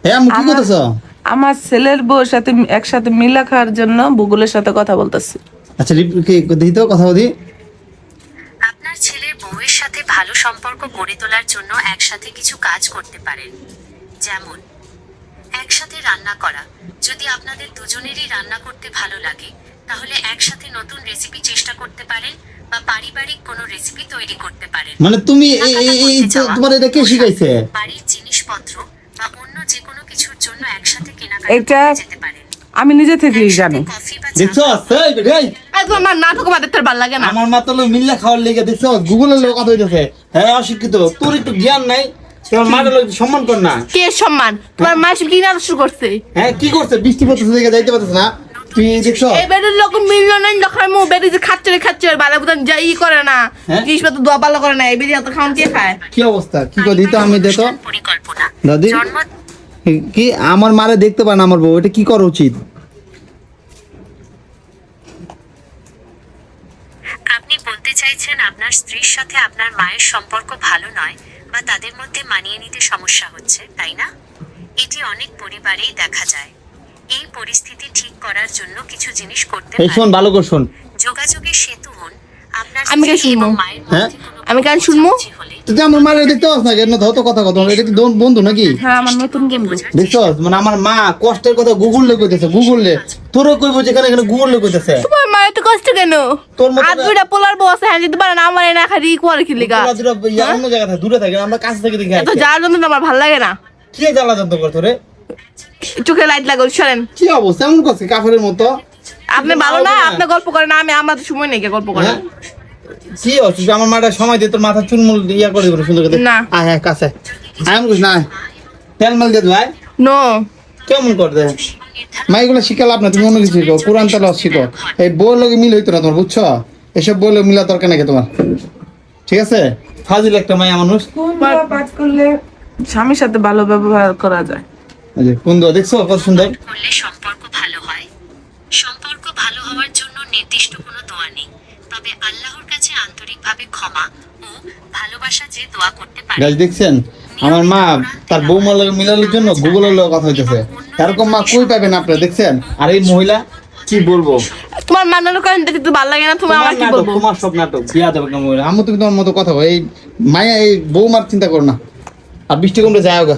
হ্যাঁ আমি কি করতেছ? আমার ছেলের বউর সাথে একসাথে মিলা খাওয়ার জন্য বুগুলের সাথে কথা বলতেছি। আচ্ছা দিই তো কথা বলি। আপনার ছেলের বউয়ের সাথে ভালো সম্পর্ক গড়ে তোলার জন্য একসাথে কিছু কাজ করতে পারেন, যেমন একসাথে রান্না করা। যদি আপনাদের দুজনেরই রান্না করতে ভালো লাগে তাহলে একসাথে নতুন রেসিপি চেষ্টা করতে পারেন বা পারিবারিক কোনো রেসিপি তৈরি করতে পারেন। মানে তুমি তোমার এটা কে শিখাইছে? বাড়ির জিনিসপত্র বা অন্য যে কোনো কিছুর জন্য একসাথে কেনাকাটা এটা করতে যেতে পারেন। আমি নিজে থেকেই জানি। কফি বা দেখছো এই বেটাই আমার নাটক বাদের তোর ভালো লাগে না। আমার মা তো মিল্লা খাওয়ার লেগে দেখছো গুগলের লোক কথা হইতেছে। হ্যাঁ অশিক্ষিত, তোর একটু জ্ঞান নাই। তোমার মায়ের লোক সম্মান কর না। কে সম্মান? তোমার মা সব কি নাটক শুরু করছে? হ্যাঁ কি করছে? বৃষ্টি পড়তেছে দেখে যাইতে পারতেছ না তুই দেখছো? এই বেডের লোক মিলিয়ন দেখার মু বেডে যে খাচ্ছে বালা বুদান যাই করে না, হ্যাঁ? জিনিসপত্র দোয়া ভালো করে না, এই বেডে এত খাওয়ান কে খায়? কি অবস্থা? কি করে দিত আমি দেখো পরিকল্পনা, দাদি জন্ম কি আমার মারে দেখতে পান আমার বউ, এটা কি করা উচিত? আপনি বলতে চাইছেন আপনার স্ত্রীর সাথে আপনার মায়ের সম্পর্ক ভালো নয় বা তাদের মধ্যে মানিয়ে নিতে সমস্যা হচ্ছে, তাই না? এটি অনেক পরিবারেই দেখা যায়। এই পরিস্থিতি ঠিক করার জন্য কিছু জিনিস করতে এই শোন, পারেন। ভালো করে শোন। যোগাযোগের সেতু হন। আপনার আমি কেন স্ত্রী এবং শুনবো? মায়ের হ্যাঁ? মধ্যে কোনো আমি কেন শুনবো? বোঝাবুঝি হলে তুই আমার মারে দেখতে পাস না কেন? ধর তো কথা কথা, এটা কি বন্ধু নাকি? হ্যাঁ, আমার নতুন বন্ধু। দেখছো মানে আমার মা কষ্টের কথা গুগলে কইতেছে, গুগলে তোরও কইবো যেখানে এখানে গুগলে কইতেছে। তোমার মা এত কষ্ট কেন? তোর মতো আর দুইটা পোলার বউ আছে, হ্যাঁ দিতে পারে না, আমার এনে খালি করে কি লিগা? অন্য জায়গা থাকে, দূরে থাকে, আমরা কাছে থেকে দেখে এত যার জন্য তো আমার ভালো লাগে না। কি জ্বালা যন্ত্র করতো রে? চোখে লাইট লাগল, সরেন। কি অবস্থা এমন করছে কাফের মতো? আপনি ভালো না, আপনি গল্প করেন, আমি আমার তো সময় নেই গল্প করেন। হ্যাঁ? কি হচ্ছে? আমার মাটা সময় দিয়ে তোর মাথা চুলমুল ইয়া করে দিবো সুন্দর করে। না। আয় হ্যাঁ কাছে আমি কইস না, তেল মাল দিয়ে ভাই নো, কেমন করতে মা এগুলো শিখে লাভ না। তুমি অন্য কিছু শিখো, কোরআন তালাওয়াত শিখো। এই বই লোক মিল হইতো না তোমার, বুঝছো? এসব বই লোক মিলা দরকার নাকি তোমার? ঠিক আছে? ফাজিল একটা মায়া মানুষ। কোন দোয়া পাঠ করলে স্বামীর সাথে ভালো ব্যবহার করা যায়? এই যে কোন দোয়া দেখছো কত সুন্দর। করলে সম্পর্ক ভালো হয়। সম্পর্ক ভালো হওয়ার জন্য নির্দিষ্ট কোনো দোয়া নেই, তবে আল্লাহর কাছে আন্তরিকভাবে ক্ষমা ও ভালোবাসা যে দোয়া করতে পারে। গাছ দেখছেন আমার মা তার বৌমার লোক মিলানোর জন্য গুগলের লোক কথা হইতেছে। এরকম মা কই পাবেন আপনারা? দেখছেন? আর এই মহিলা কি বলবো, তোমার মা নাটক করেন দেখতে তো ভালো লাগে না, তুমি আমার কি নাটক, বলবো? তোমার সব নাটক বিয়া দেবে না মহিলা। আমি তুমি তোমার মতো কথা বল, এই মায়া এই বৌমার চিন্তা করো না। আর বৃষ্টি কমলে যায় গা।